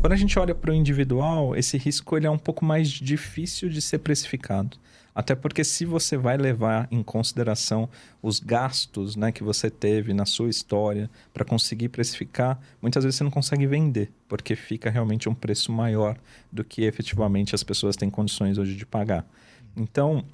Quando a gente olha para o individual, esse risco ele é um pouco mais difícil de ser precificado. Até porque se você vai levar em consideração os gastos, né, que você teve na sua história para conseguir precificar, muitas vezes você não consegue vender, porque fica realmente um preço maior do que efetivamente as pessoas têm condições hoje de pagar. Então,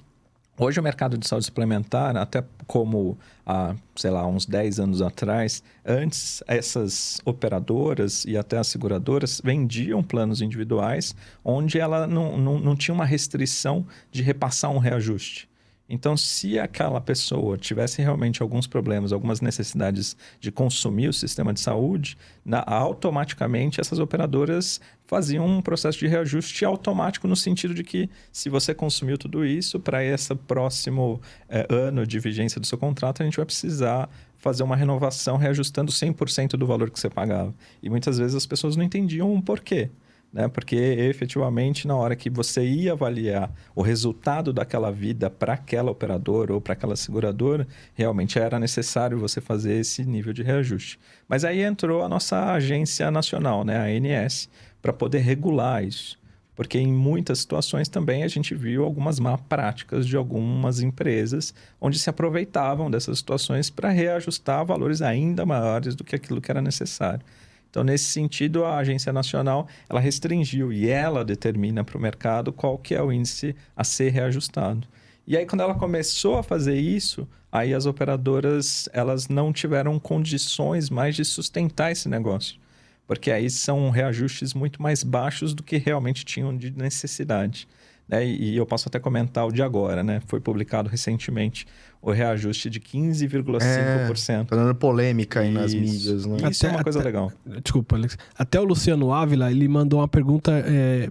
hoje o mercado de saúde suplementar, até como há, sei lá, uns 10 anos atrás, antes essas operadoras e até as seguradoras vendiam planos individuais onde ela não tinha uma restrição de repassar um reajuste. Então, se aquela pessoa tivesse realmente alguns problemas, algumas necessidades de consumir o sistema de saúde, automaticamente essas operadoras faziam um processo de reajuste automático no sentido de que se você consumiu tudo isso, para esse próximo ano de vigência do seu contrato, a gente vai precisar fazer uma renovação reajustando 100% do valor que você pagava. E muitas vezes as pessoas não entendiam o porquê. Né? Porque efetivamente na hora que você ia avaliar o resultado daquela vida para aquela operadora ou para aquela seguradora, realmente era necessário você fazer esse nível de reajuste. Mas aí entrou a nossa agência nacional, né? A ANS, para poder regular isso. Porque em muitas situações também a gente viu algumas má práticas de algumas empresas onde se aproveitavam dessas situações para reajustar valores ainda maiores do que aquilo que era necessário. Então, nesse sentido, a Agência Nacional ela restringiu e ela determina para o mercado qual que é o índice a ser reajustado. E aí, quando ela começou a fazer isso, aí as operadoras elas não tiveram condições mais de sustentar esse negócio. Porque aí são reajustes muito mais baixos do que realmente tinham de necessidade. Né? E eu posso até comentar o de agora, né? Foi publicado recentemente o reajuste de 15,5%. Tá dando polêmica aí nas mídias, né? Isso é uma coisa legal. Desculpa, Alex. Até o Luciano Ávila, ele mandou uma pergunta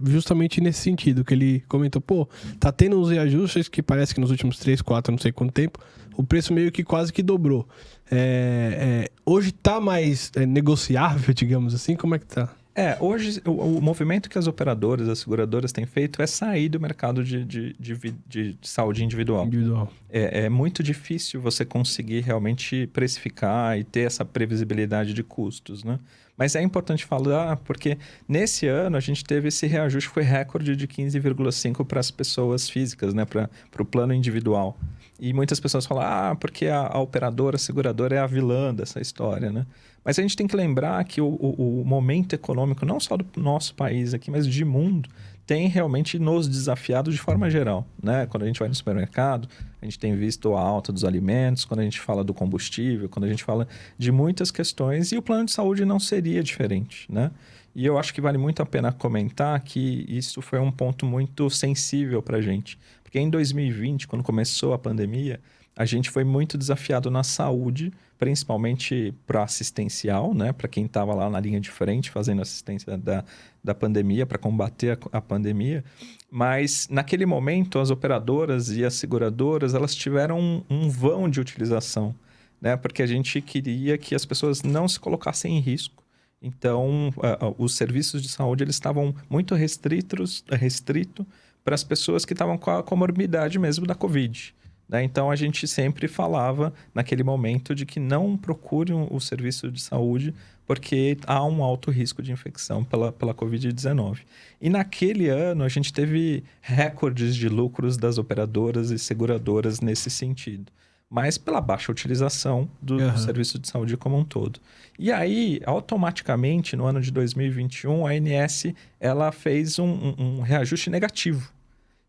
justamente nesse sentido, que ele comentou, tá tendo uns reajustes que parece que nos últimos 3, 4, não sei quanto tempo, o preço meio que quase que dobrou. Hoje tá mais negociável, digamos assim? Como é que tá? Hoje o movimento que as operadoras, as seguradoras têm feito é sair do mercado de saúde individual. É muito difícil você conseguir realmente precificar e ter essa previsibilidade de custos, né? Mas é importante falar porque nesse ano a gente teve esse reajuste que foi recorde de 15,5% para as pessoas físicas, né? Para o plano individual. E muitas pessoas falam, porque a operadora, a seguradora é a vilã dessa história, né? Mas a gente tem que lembrar que o momento econômico, não só do nosso país aqui, mas de mundo, tem realmente nos desafiado de forma geral, né? Quando a gente vai no supermercado, a gente tem visto a alta dos alimentos, quando a gente fala do combustível, quando a gente fala de muitas questões, e o plano de saúde não seria diferente, né? E eu acho que vale muito a pena comentar que isso foi um ponto muito sensível para a gente. Porque em 2020, quando começou a pandemia, a gente foi muito desafiado na saúde, principalmente para assistencial, né? Para quem estava lá na linha de frente fazendo assistência da pandemia, para combater a pandemia. Mas naquele momento, as operadoras e as seguradoras, elas tiveram um vão de utilização, né? Porque a gente queria que as pessoas não se colocassem em risco. Então, os serviços de saúde eles estavam muito restrito para as pessoas que estavam com a comorbidade mesmo da Covid. Né? Então, a gente sempre falava naquele momento de que não procurem o serviço de saúde porque há um alto risco de infecção pela Covid-19. E naquele ano, a gente teve recordes de lucros das operadoras e seguradoras nesse sentido. Mas pela baixa utilização do serviço de saúde como um todo. E aí, automaticamente, no ano de 2021, a ANS ela fez um reajuste negativo.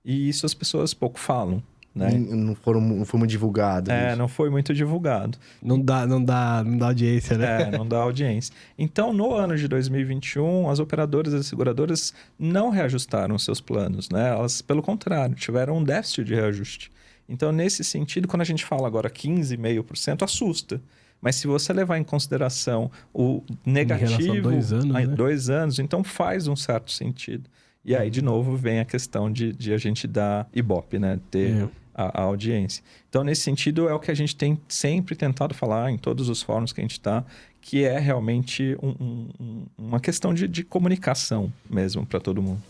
E isso as pessoas pouco falam. Né? Não foi muito divulgado. Não foi muito divulgado. Não dá audiência, né? Não dá audiência. Então, no ano de 2021, as operadoras e as seguradoras não reajustaram seus planos, né? Elas, pelo contrário, tiveram um déficit de reajuste. Então, nesse sentido, quando a gente fala agora 15,5%, assusta. Mas se você levar em consideração o negativo... Em relação a 2 anos, né? 2 anos, então faz um certo sentido. E aí, de novo, vem a questão de a gente dar Ibope, né? Ter a audiência. Então, nesse sentido, é o que a gente tem sempre tentado falar em todos os fóruns que a gente está, que é realmente uma questão de comunicação mesmo para todo mundo.